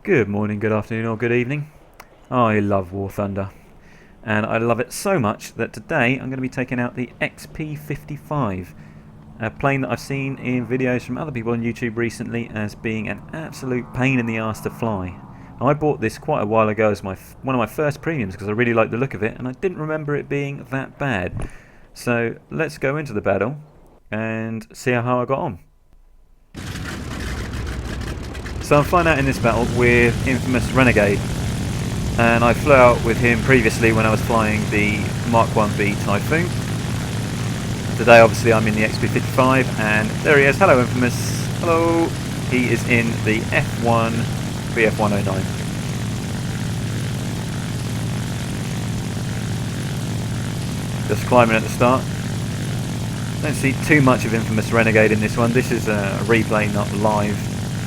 Good morning, good afternoon, or good evening. I love War Thunder, and I love it so much that today I'm going to be taking out the XP-55, a plane that I've seen in videos from other people on YouTube recently as being an absolute pain in the arse to fly. Now, I bought this quite a while ago as one of my first premiums because I really liked the look of it, and I didn't remember it being that bad. So let's go into the battle and see how I got on. So I'm flying out in this battle with infamous Renegade, and I flew out with him previously when I was flying the Mark 1V Typhoon. Today obviously I'm in the XP-55, and there he is. Hello Infamous. Hello. He is in the F1 BF-109. Just climbing at the start. Don't see too much of Infamous Renegade in this one. This is a replay, not live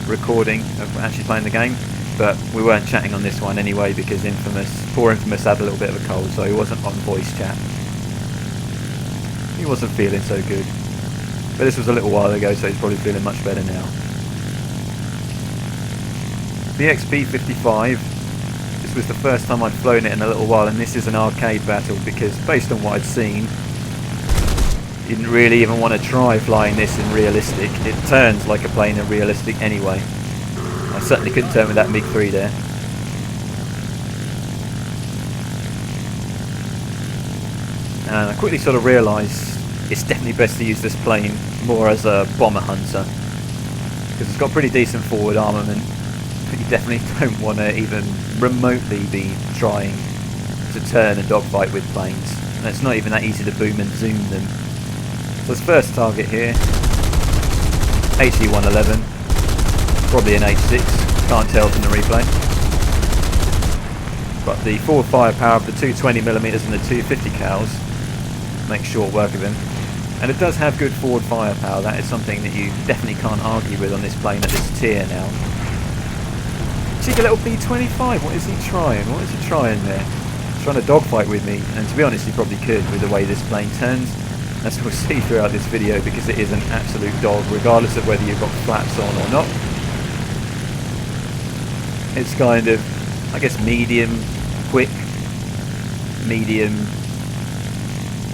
recording of actually playing the game, but we weren't chatting on this one anyway because poor Infamous had a little bit of a cold, so he wasn't on voice chat. He wasn't feeling so good, but this was a little while ago, so he's probably feeling much better now. The XP-55, this was the first time I'd flown it in a little while, and this is an arcade battle because based on what I'd seen, didn't really even want to try flying this in realistic. It turns like a plane in realistic anyway. I certainly couldn't turn with that MiG-3 there. And I quickly sort of realised it's definitely best to use this plane more as a bomber hunter, because it's got pretty decent forward armament, but you definitely don't want to even remotely be trying to turn and dogfight with planes. And it's not even that easy to boom and zoom them. So this first target here, HE-111, probably an H6, can't tell from the replay. But the forward firepower of the 220mm and the 250 cals makes short work of him. And it does have good forward firepower, that is something that you definitely can't argue with on this plane at this tier now. Cheeky little B-25, what is he trying? What is he trying there? He's trying to dogfight with me, and to be honest he probably could with the way this plane turns. As we'll see throughout this video, because it is an absolute dog regardless of whether you've got flaps on or not. It's kind of, I guess, medium quick, medium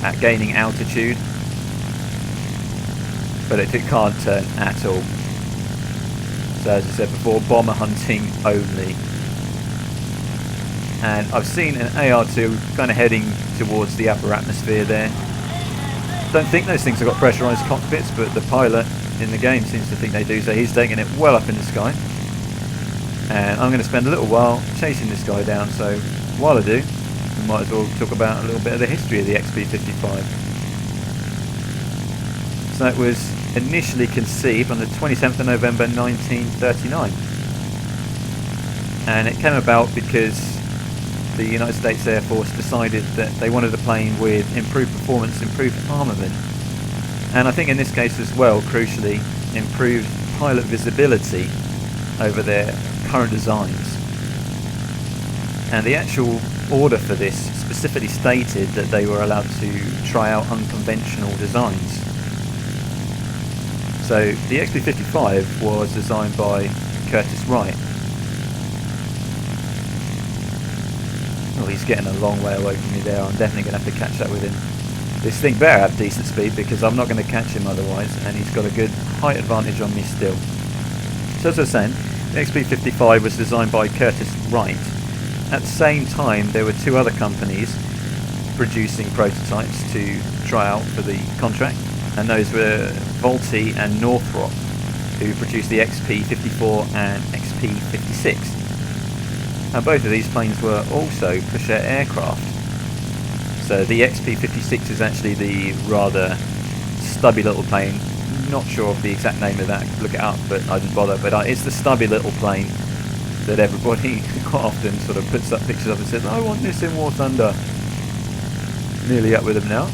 at gaining altitude, but it can't turn at all. So as I said before, bomber hunting only. And I've seen an AR2 kind of heading towards the upper atmosphere there. Don't think those things have got pressurised cockpits, but the pilot in the game seems to think they do, so he's taking it well up in the sky. And I'm going to spend a little while chasing this guy down, so while I do, we might as well talk about a little bit of the history of the XP-55. So it was initially conceived on the 27th of November 1939. And it came about because the United States Air Force decided that they wanted a plane with improved performance, improved armament, and I think in this case as well, crucially, improved pilot visibility over their current designs. And the actual order for this specifically stated that they were allowed to try out unconventional designs. So the XP-55 was designed by Curtiss Wright. Oh, he's getting a long way away from me there. I'm definitely going to have to catch up with him. This thing better have decent speed because I'm not going to catch him otherwise, and he's got a good height advantage on me still. So as I was saying, the XP-55 was designed by Curtiss Wright. At the same time, there were two other companies producing prototypes to try out for the contract, and those were Vultee and Northrop, who produced the XP-54 and XP-56. And both of these planes were also pusher aircraft. So the XP-56 is actually the rather stubby little plane. Not sure of the exact name of that, I could look it up, but I didn't bother. But it's the stubby little plane that everybody quite often sort of puts up pictures of and says, I want this in War Thunder. Nearly up with them now.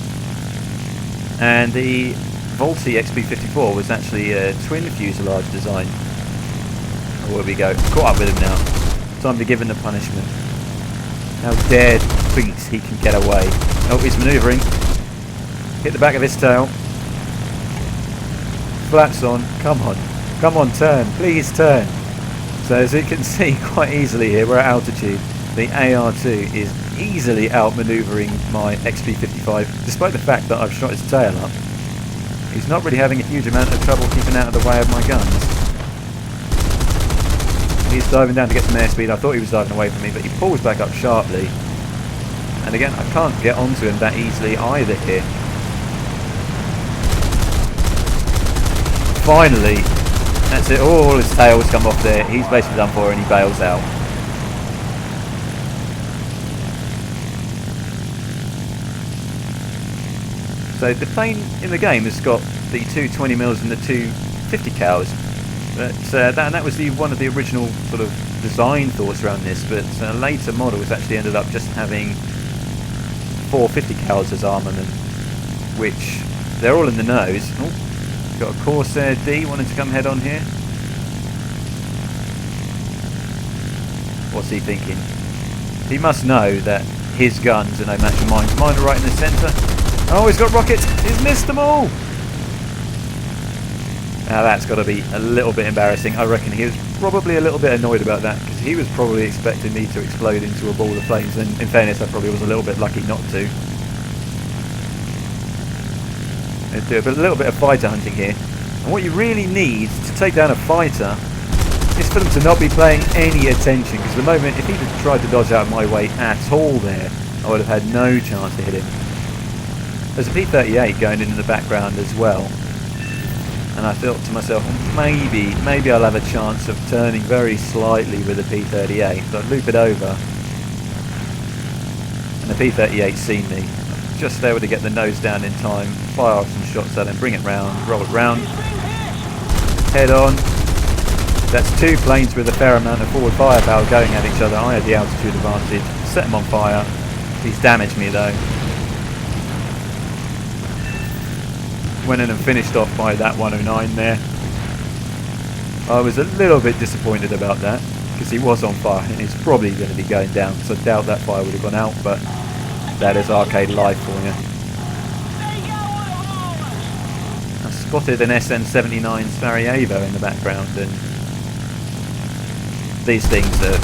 And the Vultee XP-54 was actually a twin fuselage design. Oh, there we go, caught up with him now. Time to give him the punishment. How dare thinks he can get away. Oh, he's manoeuvring. Hit the back of his tail. Flaps on. Come on. Come on, turn. Please turn. So as you can see quite easily here, we're at altitude. The AR2 is easily outmanoeuvring my XP-55, despite the fact that I've shot his tail up. He's not really having a huge amount of trouble keeping out of the way of my guns. He's diving down to get some airspeed. I thought he was diving away from me, but he pulls back up sharply. And again, I can't get onto him that easily either here. Finally, that's it. All his tails come off there. He's basically done for and he bails out. So the plane in the game has got the two 20mm and the two 50 cals. But that was one of the original sort of design thoughts around this. But later models actually ended up just having 450 cals as armament, which they're all in the nose. Oh, got a Corsair D wanting to come head on here. What's he thinking? He must know that his guns are no match for mine. Mine are right in the centre. Oh, he's got rockets! He's missed them all! Now that's got to be a little bit embarrassing. I reckon he was probably a little bit annoyed about that, because he was probably expecting me to explode into a ball of flames, and in fairness I probably was a little bit lucky not to. Let's do a little bit of fighter hunting here. And what you really need to take down a fighter is for them to not be paying any attention, because the moment, if he'd have tried to dodge out of my way at all there, I would have had no chance to hit him. There's a P-38 going in the background as well. And I thought to myself, maybe I'll have a chance of turning very slightly with the P-38. So I'd loop it over. And the P-38's seen me. Just able to get the nose down in time, fire off some shots at him, bring it round, roll it round. Head on. That's two planes with a fair amount of forward firepower going at each other. I had the altitude advantage. Set him on fire. He's damaged me though. Went in and finished off by that 109 there. I was a little bit disappointed about that, because he was on fire and he's probably going to be going down, so I doubt that fire would have gone out, but that is arcade life for you. I spotted an SM-79 Sarajevo in the background, and these things are,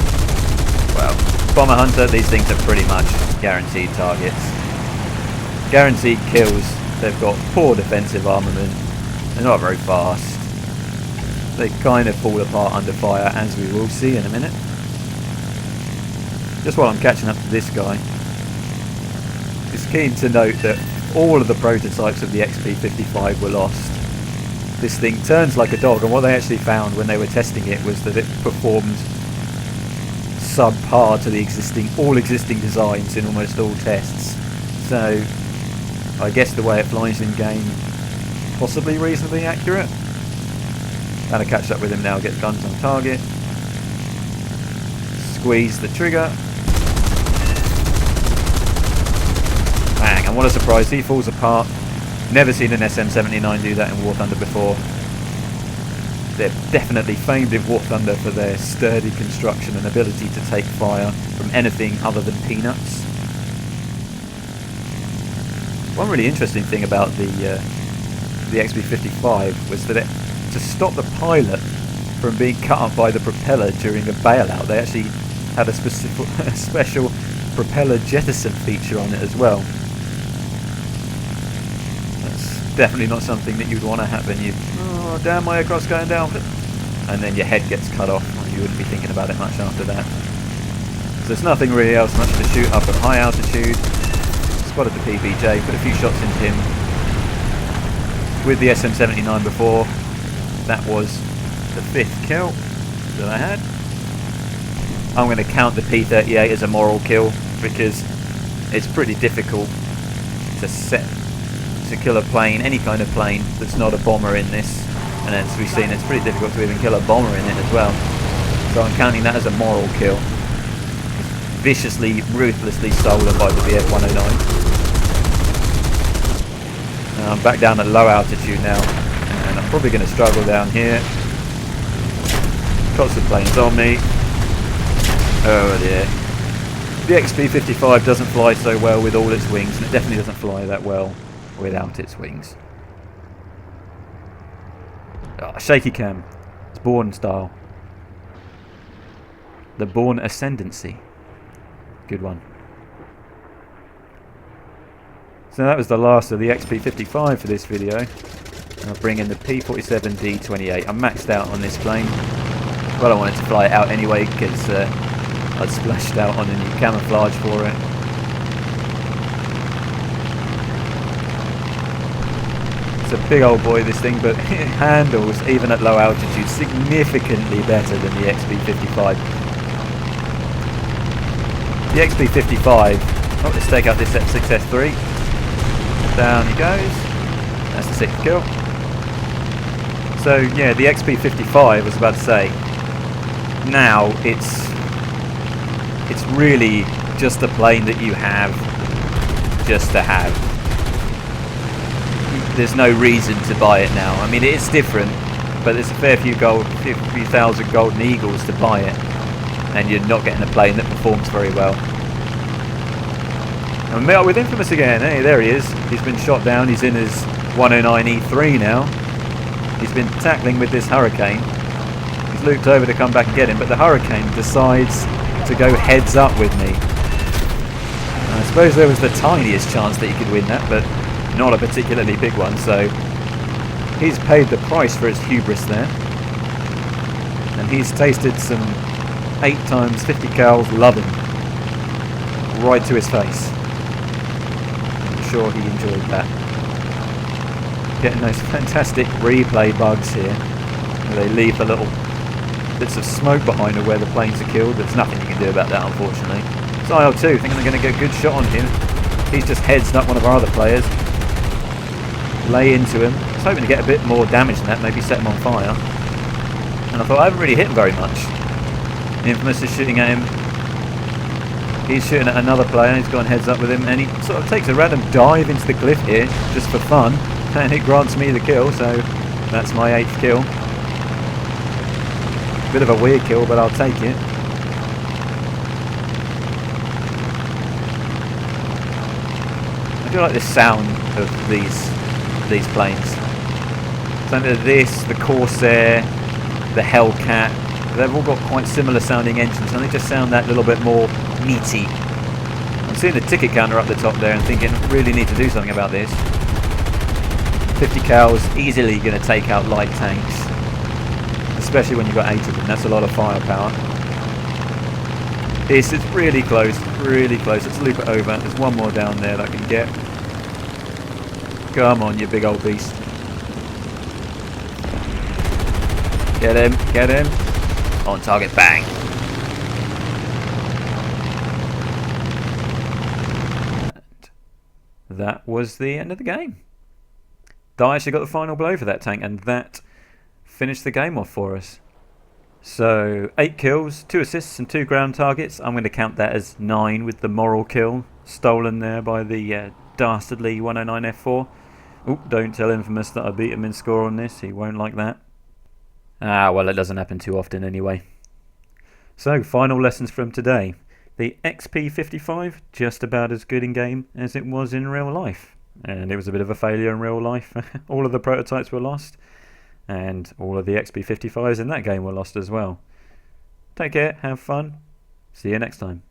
well, Bomber Hunter, these things are pretty much guaranteed targets. Guaranteed kills. They've got poor defensive armament, they're not very fast, they kind of fall apart under fire, as we will see in a minute. Just while I'm catching up to this guy, it's keen to note that all of the prototypes of the XP-55 were lost. This thing turns like a dog, and what they actually found when they were testing it was that it performed subpar to the all existing designs in almost all tests. So I guess the way it flies in game, possibly reasonably accurate. Gotta catch up with him now, get guns on target. Squeeze the trigger. Bang, and what a surprise, he falls apart. Never seen an SM-79 do that in War Thunder before. They're definitely famed in War Thunder for their sturdy construction and ability to take fire from anything other than peanuts. One really interesting thing about the XP-55 was that to stop the pilot from being cut up by the propeller during a bailout, they actually had a special propeller jettison feature on it as well. That's definitely not something that you'd want to happen. Oh damn, my aircraft's going down, and then your head gets cut off. You wouldn't be thinking about it much after that. So there's nothing really else much to shoot up at high altitude. Spotted the PBJ, put a few shots into him with the SM-79 before. That was the 5th kill that I had. I'm going to count the P-38 as a moral kill, because it's pretty difficult to kill a plane, any kind of plane that's not a bomber in this, and as we've seen, it's pretty difficult to even kill a bomber in it as well. So I'm counting that as a moral kill. Viciously, ruthlessly stolen by the VF-109. I'm back down at low altitude now, and I'm probably going to struggle down here. Got some planes on me. Oh dear. The XP-55 doesn't fly so well with all its wings, and it definitely doesn't fly that well without its wings. Oh, shaky cam. It's Bourne style. The Bourne Ascendancy. Good one. So that was the last of the XP-55 for this video. And I'll bring in the P-47D-28. I'm maxed out on this plane. Well, I wanted to fly it out anyway because I'd splashed out on a new camouflage for it. It's a big old boy, this thing, but it handles, even at low altitude, significantly better than the XP-55. The XP-55, oh, let's take out this F6F3. Down he goes. That's the 6th kill. So yeah, the XP-55, I was about to say, now it's really just a plane that you have just to have. There's no reason to buy it now. I mean, it is different, but there's a fair few thousand golden eagles to buy it, and you're not getting a plane that performs very well. And we met up with Infamous again. Hey, there he is. He's been shot down. He's in his 109E3 now. He's been tackling with this Hurricane. He's looped over to come back and get him, but the Hurricane decides to go heads up with me. And I suppose there was the tiniest chance that he could win that, but not a particularly big one, so he's paid the price for his hubris there. And he's tasted some 8x50 cals loving right to his face. I'm sure he enjoyed that. Getting those fantastic replay bugs here, where they leave the little bits of smoke behind where the planes are killed. There's nothing you can do about that, unfortunately. It's IL-2, thinking they're going to get a good shot on him. He's just heads up one of our other players. Lay into him. I was hoping to get a bit more damage than that, maybe set him on fire. And I thought, I haven't really hit him very much. Infamous is shooting at him. He's shooting at another player, he's gone heads up with him, and he sort of takes a random dive into the cliff here, just for fun. And it grants me the kill, so that's my 8th kill. Bit of a weird kill, but I'll take it. I do like the sound of these planes. So this, the Corsair, the Hellcat, they've all got quite similar sounding engines, and they just sound that little bit more meaty. I'm seeing the ticket counter up the top there and thinking, really need to do something about this. 50 cals, easily going to take out light tanks, especially when you've got 8 of them. That's a lot of firepower. This is really close, really close. Let's loop it over. There's one more down there that I can get. Come on, you big old beast. Get him, get him. On target, bang. And that was the end of the game. I actually got the final blow for that tank, and that finished the game off for us. So 8 kills, 2 assists and 2 ground targets. I'm going to count that as 9 with the moral kill stolen there by the dastardly 109F4. Oh, don't tell Infamous that I beat him in score on this. He won't like that. Ah, well, it doesn't happen too often anyway. So, final lessons from today. The XP-55, just about as good in game as it was in real life. And it was a bit of a failure in real life. All of the prototypes were lost. And all of the XP-55s in that game were lost as well. Take care, have fun. See you next time.